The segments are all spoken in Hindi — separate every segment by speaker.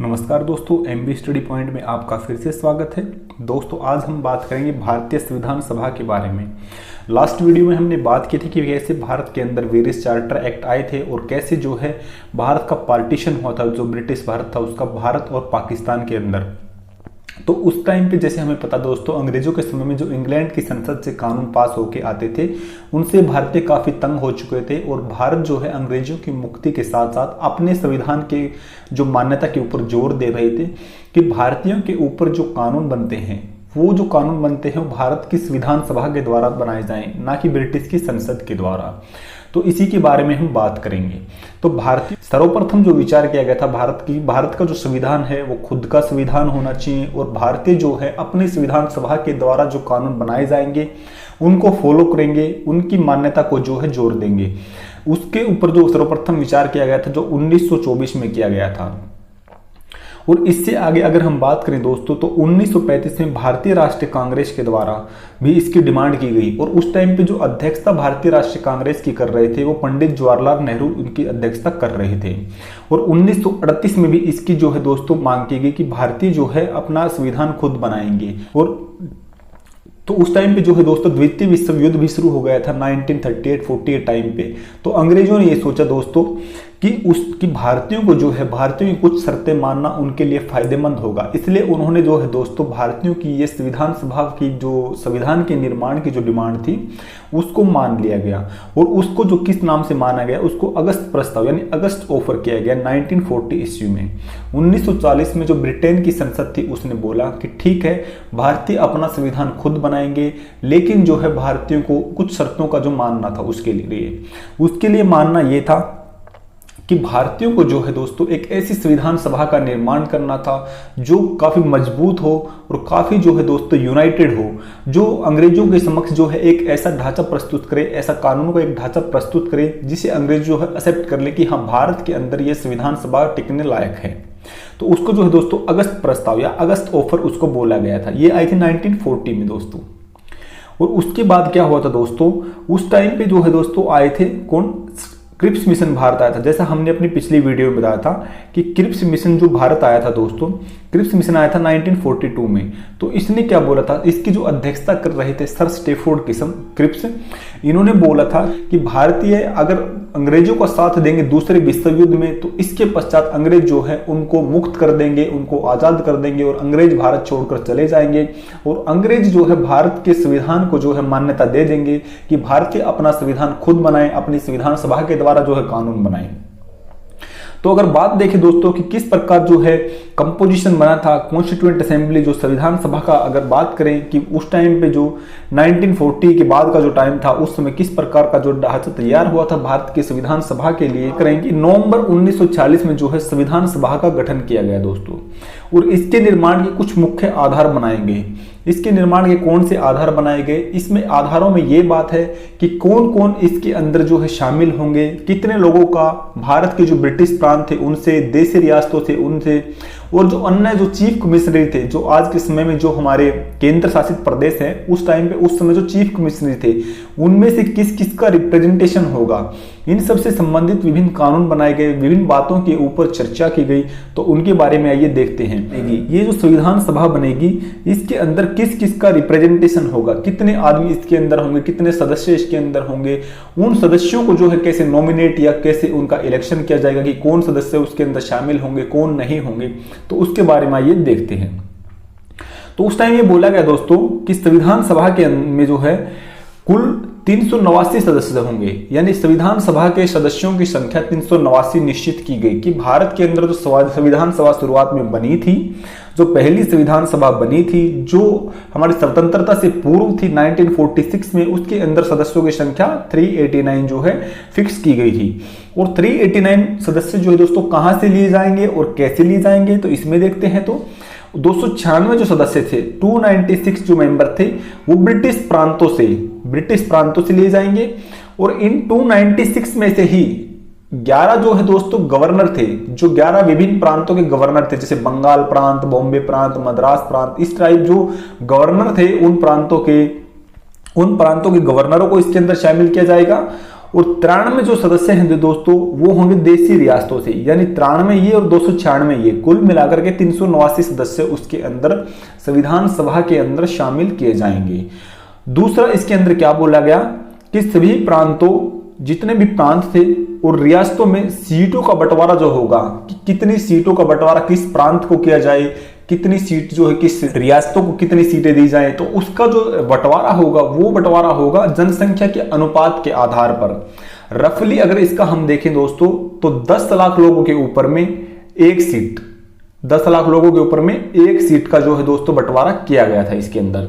Speaker 1: नमस्कार दोस्तों, एमबी स्टडी पॉइंट में आपका फिर से स्वागत है। दोस्तों, आज हम बात करेंगे भारतीय संविधान सभा के बारे में। लास्ट वीडियो में हमने बात की थी कि कैसे भारत के अंदर वेरियस चार्टर एक्ट आए थे और कैसे जो है भारत का पार्टीशन हुआ था, जो ब्रिटिश भारत था उसका भारत और पाकिस्तान के अंदर। तो उस टाइम पे जैसे हमें पता दोस्तों, अंग्रेजों के समय में जो इंग्लैंड की संसद से कानून पास होके आते थे उनसे भारतीय काफ़ी तंग हो चुके थे और भारत जो है अंग्रेजों की मुक्ति के साथ साथ अपने संविधान के जो मान्यता के ऊपर जोर दे रहे थे कि भारतीयों के ऊपर जो कानून बनते हैं वो जो कानून बनते हैं वो भारत की संविधान सभा के द्वारा बनाए जाएं, ना कि ब्रिटिश की संसद के द्वारा। तो इसी के बारे में हम बात करेंगे। तो भारतीय सर्वप्रथम जो विचार किया गया था भारत का जो संविधान है वो खुद का संविधान होना चाहिए और भारतीय जो है अपनी संविधान सभा के द्वारा जो कानून बनाए जाएंगे उनको फॉलो करेंगे, उनकी मान्यता को जो है जोर देंगे। उसके ऊपर जो सर्वप्रथम विचार किया गया था जो 1924 में किया गया था। और इससे आगे अगर हम बात करें दोस्तों तो 1935 में भारतीय राष्ट्रीय कांग्रेस के द्वारा भी इसकी डिमांड की गई और उस टाइम पे जो अध्यक्षता भारतीय राष्ट्रीय कांग्रेस की कर रहे थे वो पंडित जवाहरलाल नेहरू उनकी अध्यक्षता कर रहे थे। और 1938 में भी इसकी जो है दोस्तों मांग की गई कि भारतीय जो है अपना संविधान खुद बनाएंगे। और तो उस टाइम पे जो है दोस्तों द्वितीय विश्व युद्ध भी शुरू हो गया था 1938-48 टाइम पे। तो अंग्रेजों ने ये सोचा दोस्तों कि भारतीयों को जो है भारतीयों की कुछ शर्तें मानना उनके लिए फायदेमंद होगा, इसलिए उन्होंने जो है दोस्तों भारतीयों की ये संविधान सभा की जो संविधान के निर्माण की जो डिमांड थी उसको मान लिया गया। और उसको जो किस नाम से माना गया उसको अगस्त प्रस्ताव यानी अगस्त ऑफर किया गया 1940 ईस्वी में। 1940 में जो ब्रिटेन की संसद थी उसने बोला कि ठीक है भारतीय अपना संविधान खुद बनाएंगे, लेकिन जो है भारतीयों को कुछ शर्तों का जो मानना था उसके लिए मानना ये था कि भारतीयों को जो है दोस्तों एक ऐसी संविधान सभा का निर्माण करना था जो काफी मजबूत हो और काफी जो है दोस्तों यूनाइटेड हो, जो अंग्रेजों के समक्ष जो है एक ऐसा ढांचा प्रस्तुत करे, ऐसा कानून का एक ढांचा प्रस्तुत करे जिसे अंग्रेज जो है एक्सेप्ट कर ले कि हाँ भारत के अंदर ये संविधान सभा टिकने लायक है। तो उसको जो है दोस्तों अगस्त प्रस्ताव या अगस्त ऑफर उसको बोला गया था। ये आई थी 1940 में दोस्तों। और उसके बाद क्या हुआ था दोस्तों, उस टाइम पे जो है दोस्तों आए थे कौन, क्रिप्स मिशन भारत आया था। जैसा हमने अपनी पिछली वीडियो में बताया था कि क्रिप्स मिशन जो भारत आया था दोस्तों, क्रिप्स मिशन आया था 1942 में। तो इसने क्या बोला था, इसकी जो अध्यक्षता कर रहे थे सर स्टैफोर्ड क्रिप्स, इन्होंने बोला था कि भारतीय अगर अंग्रेजों का साथ देंगे दूसरे विश्व युद्ध में तो इसके पश्चात अंग्रेज जो है उनको मुक्त कर देंगे, उनको आजाद कर देंगे और अंग्रेज भारत छोड़कर चले जाएंगे और अंग्रेज जो है भारत के संविधान को जो है मान्यता दे देंगे कि भारतीय अपना संविधान खुद बनाए, अपनी संविधान सभा के द्वारा जो है कानून बनाए। तो अगर बात देखें दोस्तों कि किस प्रकार जो है कंपोजिशन बना था कॉन्स्टिट्यूएंट असेंबली जो संविधान सभा का, अगर बात करें कि उस टाइम पे जो 1940 के बाद का जो टाइम था उस समय किस प्रकार का जो ढांचा तैयार हुआ था भारत की संविधान सभा के लिए, करेंगे नवंबर 1940 में जो है संविधान सभा का गठन किया गया दोस्तों। और इसके निर्माण के कुछ मुख्य आधार बनाए गए। इसके निर्माण के कौन से आधार बनाए गए, इसमें आधारों में ये बात है कि कौन कौन इसके अंदर जो है शामिल होंगे, कितने लोगों का भारत के जो ब्रिटिश प्रांत थे उनसे, देशी रियासतों थे उनसे, और जो अन्य जो चीफ कमिश्नरी थे जो आज के समय में जो हमारे केंद्र शासित प्रदेश है उस टाइम पे उस समय जो चीफ कमिश्नरी थे उनमें से किस किस का रिप्रेजेंटेशन होगा, इन सब से संबंधित विभिन्न कानून बनाए गए, विभिन्न बातों के ऊपर चर्चा की गई। तो उनके बारे में आइए देखते हैं। ये जो संविधान सभा बनेगी इसके अंदर किस किस का रिप्रेजेंटेशन होगा, कितने आदमी इसके अंदर होंगे, कितने सदस्य इसके अंदर होंगे, उन सदस्यों को जो है कैसे नॉमिनेट या कैसे उनका इलेक्शन किया जाएगा कि कौन सदस्य उसके अंदर शामिल होंगे कौन नहीं होंगे, तो उसके बारे में आइए देखते हैं। तो उस टाइम ये बोला गया दोस्तों कि संविधान सभा के में जो है कुल 389 सदस्य होंगे, यानी संविधान सभा के सदस्यों की संख्या 389 निश्चित की गई कि भारत के अंदर जो संविधान सभा शुरुआत में बनी थी, जो पहली संविधान सभा बनी थी जो हमारी स्वतंत्रता से पूर्व थी 1946 में, उसके अंदर सदस्यों की संख्या 389 जो है फिक्स की गई थी। और 389 सदस्य जो है दोस्तों कहां से लिए जाएंगे और कैसे लिए जाएंगे, तो इसमें देखते हैं। तो 296 जो सदस्य थे, 296 जो मेंबर थे वो ब्रिटिश प्रांतों से लिए जाएंगे। और इन 296 में से ही 11 जो है दोस्तों गवर्नर थे, जो 11 विभिन्न प्रांतों के गवर्नर थे, जैसे बंगाल प्रांत, बॉम्बे प्रांत, मद्रास प्रांत, इस टाइप जो गवर्नर थे उन प्रांतों के गवर्नरों को इसके अंदर शामिल किया जाएगा। और 93 जो सदस्य हैं दोस्तों वो होंगे देशी रियासतों से, यानी 93 ये और 296 ये, कुल मिलाकर के 389 सदस्य उसके अंदर संविधान सभा के अंदर शामिल किए जाएंगे। दूसरा इसके अंदर क्या बोला गया कि सभी प्रांतों, जितने भी प्रांत थे और रियासतों में सीटों का बंटवारा जो होगा, कि कितनी सीटों का बंटवारा किस प्रांत को किया जाए, कितनी सीट जो है किस रियासतों को कितनी सीटें दी जाए, तो उसका जो बंटवारा होगा वो बंटवारा होगा जनसंख्या के अनुपात के आधार पर। रफली अगर इसका हम देखें दोस्तों तो 10 लाख लोगों के ऊपर में एक सीट, 10 लाख लोगों के ऊपर में एक सीट का जो है दोस्तों बंटवारा किया गया था इसके अंदर।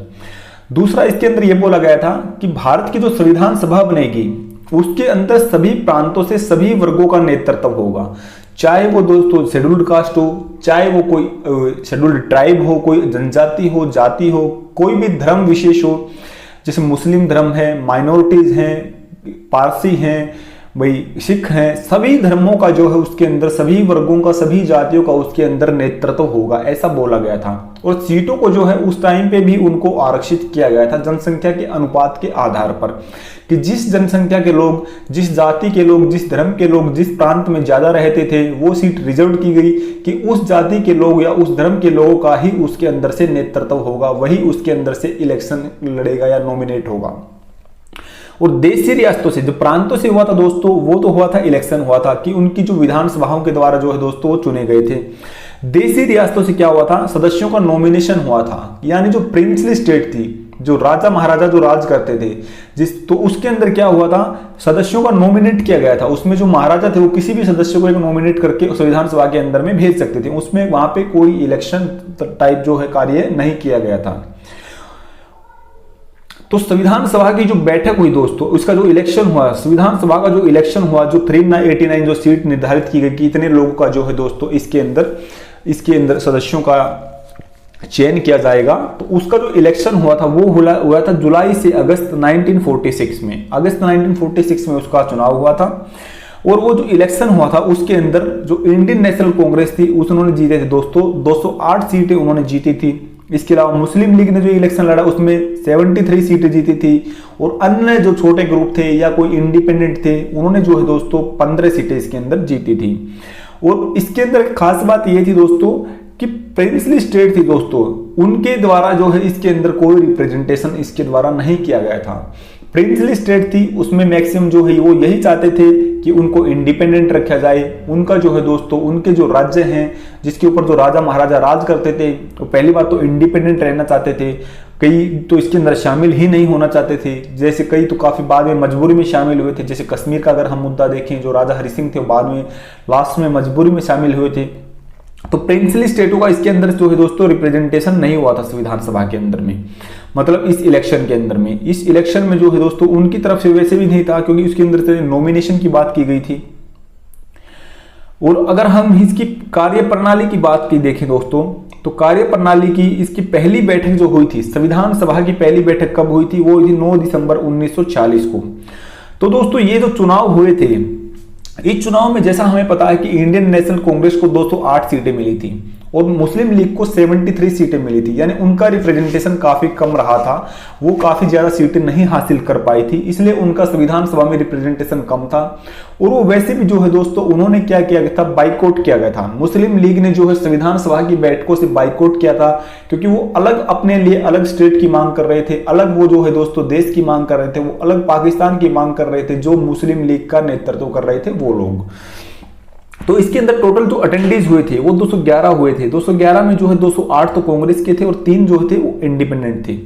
Speaker 1: दूसरा इसके अंदर यह बोला गया था कि भारत की जो संविधान सभा बनेगी उसके अंदर सभी प्रांतों से सभी वर्गों का नेतृत्व होगा, चाहे वो दोस्तों शेड्यूल्ड कास्ट हो, चाहे वो कोई शेड्यूल्ड ट्राइब हो, कोई जनजाति हो, जाति हो, कोई भी धर्म विशेष हो, जैसे मुस्लिम धर्म है, माइनॉरिटीज हैं, पारसी हैं, भाई सिख हैं, सभी धर्मों का जो है उसके अंदर, सभी वर्गों का, सभी जातियों का उसके अंदर नेतृत्व होगा, ऐसा बोला गया था। और सीटों को जो है उस टाइम पे भी उनको आरक्षित किया गया था जनसंख्या के अनुपात के आधार पर, कि जिस जनसंख्या के लोग, जिस जाति के लोग, जिस धर्म के लोग जिस प्रांत में ज्यादा रहते थे वो सीट रिजर्व की गई कि उस जाति के लोग या उस धर्म के लोगों का ही उसके अंदर से नेतृत्व होगा, वही उसके अंदर से इलेक्शन लड़ेगा या नॉमिनेट होगा। और देशी रियासतों से, जो प्रांतों से हुआ था दोस्तों, वो तो हुआ था इलेक्शन हुआ था कि उनकी जो विधानसभाओं के द्वारा जो है दोस्तों वो चुने गए थे। देशी रियासतों से क्या हुआ था, सदस्यों का नॉमिनेशन हुआ था, यानी जो प्रिंसली स्टेट थी, जो राजा महाराजा जो राज करते थे तो उसके अंदर क्या हुआ था, सदस्यों का नॉमिनेट किया गया था। उसमें जो महाराजा थे वो किसी भी सदस्य को एक नॉमिनेट करके संविधान सभा के अंदर में भेज सकते थे, उसमें वहां पे कोई इलेक्शन टाइप जो है कार्य नहीं किया गया था। तो संविधान सभा की जो बैठक हुई दोस्तों, उसका जो इलेक्शन हुआ, संविधान सभा का जो इलेक्शन हुआ, जो 389 जो सीट निर्धारित की गई कि इतने लोगों का जो है दोस्तों इसके अंदर सदस्यों का चयन किया जाएगा, तो उसका जो इलेक्शन हुआ था वो हुआ था जुलाई से अगस्त 1946 में, अगस्त 1946 में उसका चुनाव हुआ था। और वो जो इलेक्शन हुआ था उसके अंदर जो इंडियन नेशनल कांग्रेस थी उन्होंने जीते थे दोस्तों 208 सीटें उन्होंने जीती थी। इसके अलावा मुस्लिम लीग ने जो इलेक्शन लड़ा उसमें 73 सीटें जीती थी, और अन्य जो छोटे ग्रुप थे या कोई इंडिपेंडेंट थे उन्होंने जो है दोस्तों 15 सीटें इसके अंदर जीती थी। और इसके अंदर खास बात यह थी दोस्तों कि प्रिंसली स्टेट थी दोस्तों, उनके द्वारा जो है इसके अंदर कोई रिप्रेजेंटेशन इसके द्वारा नहीं किया गया था। प्रिंसली स्टेट थी उसमें मैक्सिमम जो है वो यही चाहते थे कि उनको इंडिपेंडेंट रखा जाए, उनका जो है दोस्तों उनके जो राज्य हैं जिसके ऊपर जो राजा महाराजा राज करते थे तो पहली बात तो इंडिपेंडेंट रहना चाहते थे, कई तो इसके अंदर शामिल ही नहीं होना चाहते थे, जैसे कई तो काफी बाद में मजबूरी में शामिल हुए थे। जैसे कश्मीर का अगर हम मुद्दा देखें, जो राजा हरि सिंह थे बाद में लास्ट में मजबूरी में शामिल हुए थे। तो प्रिंसली स्टेटों का इसके अंदर जो है दोस्तों रिप्रेजेंटेशन नहीं हुआ था संविधान सभा के अंदर में, मतलब इस इलेक्शन के अंदर में। इस इलेक्शन में जो है दोस्तों उनकी तरफ से वैसे भी नहीं था क्योंकि उसके अंदर से नॉमिनेशन की बात की गई थी। और अगर हम इसकी कार्य प्रणाली की बात की देखें दोस्तों, तो कार्य प्रणाली की इसकी पहली बैठक जो हुई थी, संविधान सभा की पहली बैठक कब हुई थी, वो हुई थी 9 दिसंबर 1940 को। तो दोस्तों ये जो चुनाव हुए थे, इस चुनाव में जैसा हमें पता है कि इंडियन नेशनल कांग्रेस को 208 सीटें मिली थी और मुस्लिम लीग को 73 सीटें मिली थी, यानी उनका रिप्रेजेंटेशन काफी कम रहा था, वो काफी ज्यादा सीटें नहीं हासिल कर पाई थी, इसलिए उनका संविधान सभा में रिप्रेजेंटेशन कम था। और वो वैसे भी जो है दोस्तों उन्होंने क्या किया गया था, बाइकआउट किया गया था। मुस्लिम लीग ने जो है संविधान सभा की बैठकों से बाइकआउट किया था क्योंकि वो अलग अपने लिए अलग स्टेट की मांग कर रहे थे, अलग वो जो है दोस्तों देश की मांग कर रहे थे, वो अलग पाकिस्तान की मांग कर रहे थे, जो मुस्लिम लीग का नेतृत्व कर रहे थे वो लोग। तो इसके अंदर टोटल जो अटेंडीज हुए थे वो 211 हुए थे। 211 में जो है 208 तो कांग्रेस के थे और 3 जो थे वो इंडिपेंडेंट थे।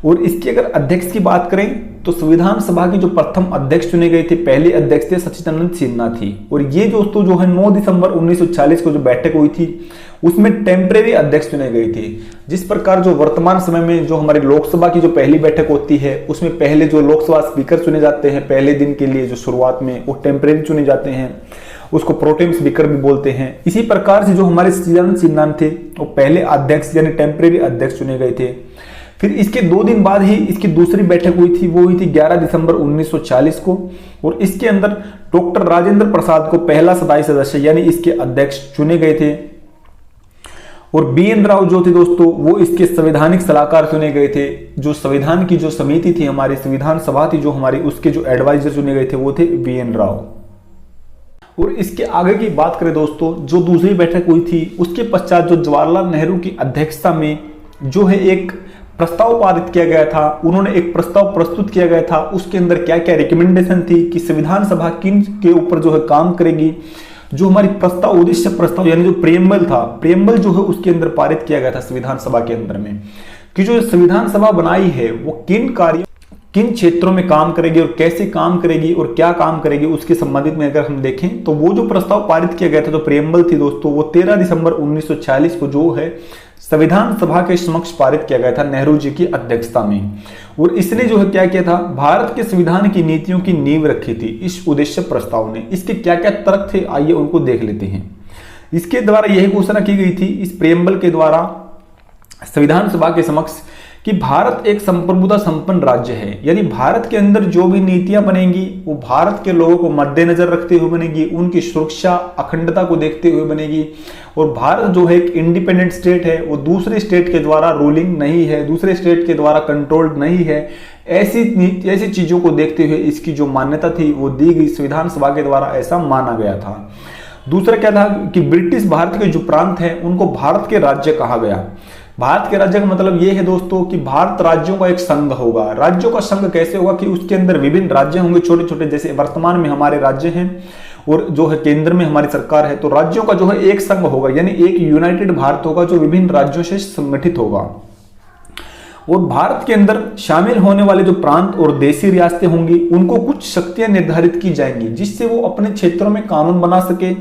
Speaker 1: और इसके अगर अध्यक्ष की बात करें तो संविधान सभा के जो प्रथम अध्यक्ष चुने गए थे, पहले अध्यक्ष थे सच्चिदानंद सिन्हा थी। और ये दोस्तों जो है 9 दिसंबर 1940 को जो बैठक हुई थी उसमें टेम्परेरी अध्यक्ष चुने गए थे। जिस प्रकार जो वर्तमान समय में जो हमारी लोकसभा की जो पहली बैठक होती है उसमें पहले जो लोकसभा स्पीकर चुने जाते हैं पहले दिन के लिए, जो शुरुआत में वो टेम्परेरी चुने जाते हैं, उसको प्रोटेम स्पीकर भी बोलते हैं। इसी प्रकार से जो हमारे सच्चिदानंद सिन्हा थे वो पहले अध्यक्ष यानी टेम्परेरी अध्यक्ष चुने गए थे। फिर इसके 2 दिन बाद ही इसकी दूसरी बैठक हुई थी, वो हुई थी 11 दिसंबर 1940 को। और इसके अंदर डॉक्टर राजेंद्र प्रसाद को पहला स्थायी सदस्य यानी इसके अध्यक्ष चुने गए थे। और BN राव जो थे दोस्तों वो इसके संवैधानिक सलाहकार चुने गए थे। जो संविधान की जो समिति थी हमारी, संविधान सभा थी जो हमारी, उसके जो एडवाइजर चुने गए थे वो थे BN राव। और इसके आगे की बात करें दोस्तों, जो दूसरी बैठक हुई थी उसके पश्चात जो जवाहरलाल नेहरू की अध्यक्षता में जो है एक प्रस्ताव पारित किया गया था, उन्होंने एक प्रस्ताव प्रस्तुत किया गया था। उसके अंदर क्या क्या रिकमेंडेशन थी कि संविधान सभा किन के ऊपर जो है काम करेगी। जो हमारी प्रस्ताव, उद्देश्य प्रस्ताव यानी जो प्रेम्बल था, प्रेम्बल जो है उसके अंदर पारित किया गया था संविधान सभा के अंदर में, कि जो संविधान सभा बनाई है वो किन कार्यों, किन क्षेत्रों में काम करेगी और कैसे काम करेगी और क्या काम करेगी, उसके संबंधित में अगर हम देखें तो वो जो प्रस्ताव पारित किया गया था, जो प्रेम्बल थी दोस्तों, वो 13 दिसंबर 1946 को जो है संविधान सभा के समक्ष पारित किया गया था नेहरू जी की अध्यक्षता में। और इसने जो है क्या किया था, भारत के संविधान की नीतियों की नींव रखी थी इस उद्देश्य प्रस्ताव ने। इसके क्या क्या तर्क थे आइए उनको देख लेते हैं। इसके द्वारा यही घोषणा की गई थी इस प्रेम्बल के द्वारा संविधान सभा के समक्ष कि भारत एक संप्रभुता संपन्न राज्य है, यानी भारत के अंदर जो भी नीतियां बनेंगी वो भारत के लोगों को मद्देनजर रखते हुए बनेगी, उनकी सुरक्षा अखंडता को देखते हुए बनेगी। और भारत जो है एक इंडिपेंडेंट स्टेट है, वो दूसरे स्टेट के द्वारा रूलिंग नहीं है, दूसरे स्टेट के द्वारा कंट्रोल्ड नहीं है। ऐसी चीजों को देखते हुए इसकी जो मान्यता थी वो दी गई, संविधान सभा के द्वारा ऐसा माना गया था। दूसरा क्या था कि ब्रिटिश भारत के जो प्रांत हैं उनको भारत के राज्य कहा गया। भारत के राज्य का मतलब यह है दोस्तों कि भारत राज्यों का एक संघ होगा। राज्यों का संघ कैसे होगा कि उसके अंदर विभिन्न राज्य होंगे छोटे छोटे, जैसे वर्तमान में हमारे राज्य हैं और जो है केंद्र में हमारी सरकार है, तो राज्यों का जो है एक संघ होगा, यानी एक यूनाइटेड भारत होगा जो विभिन्न राज्यों से संगठित होगा। और भारत के अंदर शामिल होने वाले जो प्रांत और देशी रियासतें होंगी उनको कुछ शक्तियां निर्धारित की जाएंगी जिससे वो अपने क्षेत्रों में कानून बना सके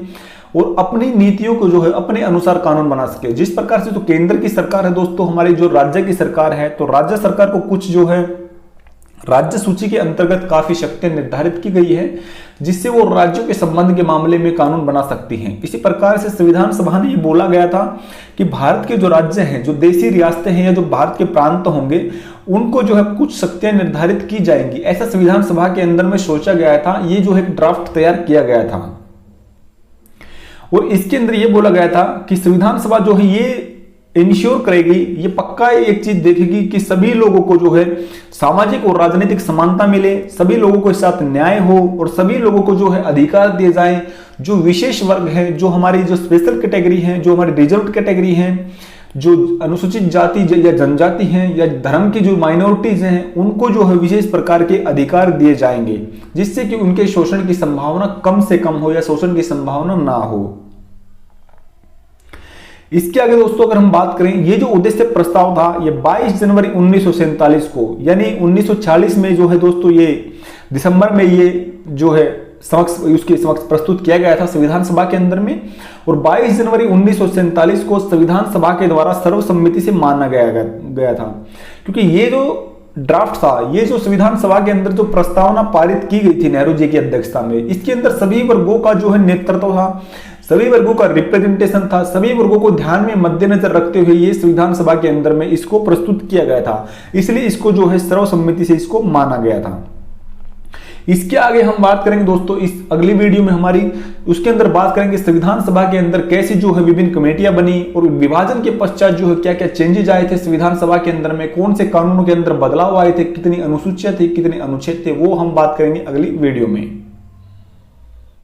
Speaker 1: और अपनी नीतियों को जो है अपने अनुसार कानून बना सके। जिस प्रकार से तो केंद्र की सरकार है दोस्तों, हमारी जो राज्य की सरकार है, तो राज्य सरकार को कुछ जो है राज्य सूची के अंतर्गत काफी शक्तियां निर्धारित की गई है जिससे वो राज्यों के संबंध के मामले में कानून बना सकती हैं। इसी प्रकार से संविधान सभा ने ये बोला गया था कि भारत के जो राज्य हैं, जो देशी रियासतें हैं या जो भारत के प्रांत होंगे, उनको जो है कुछ शक्तियां निर्धारित की जाएंगी। ऐसा संविधान सभा के अंदर में सोचा गया था। ये जो है ड्राफ्ट तैयार किया गया था और इसके अंदर ये बोला गया था कि संविधान सभा जो है ये इंश्योर करेगी, ये पक्का एक चीज देखेगी कि सभी लोगों को जो है सामाजिक और राजनीतिक समानता मिले, सभी लोगों के साथ न्याय हो और सभी लोगों को जो है अधिकार दिए जाएं। जो विशेष वर्ग है, जो हमारी जो स्पेशल कैटेगरी है, जो हमारी रिजर्व कैटेगरी है, जो अनुसूचित जाति या जनजाति हैं या धर्म की जो माइनॉरिटीज हैं, उनको जो है विशेष प्रकार के अधिकार दिए जाएंगे जिससे कि उनके शोषण की संभावना कम से कम हो या शोषण की संभावना ना हो। इसके आगे दोस्तों अगर हम बात करें, ये जो उद्देश्य प्रस्ताव था ये 22 जनवरी 1947 को, यानी 1940 में जो है दोस्तों ये दिसंबर में ये जो है उसके समक्ष प्रस्तुत किया गया था संविधान सभा के अंदर में। और 22 जनवरी 1947 को संविधान सभा के द्वारा सर्वसम्मति से माना गया था, क्योंकि ये जो ड्राफ्ट था, ये जो संविधान सभा के अंदर जो प्रस्तावना पारित की गई थी नेहरू जी की अध्यक्षता में, इसके अंदर सभी वर्गों का जो है नेतृत्व था, सभी वर्गों का रिप्रेजेंटेशन था, सभी वर्गों को ध्यान में मद्देनजर रखते हुए ये संविधान सभा के अंदर में इसको प्रस्तुत किया गया था, इसलिए इसको जो है सर्वसम्मति से इसको माना गया था। इसके आगे हम बात करेंगे दोस्तों इस अगली वीडियो में हमारी, उसके अंदर बात करेंगे संविधान सभा के अंदर कैसे जो है विभिन्न कमेटियां बनी और विभाजन के पश्चात जो है क्या क्या चेंजेज आए थे संविधान सभा के अंदर में, कौन से कानूनों के अंदर बदलाव आए थे, कितनी अनुसूचियां थी, कितने अनुच्छेद थे, वो हम बात करेंगे अगली वीडियो में।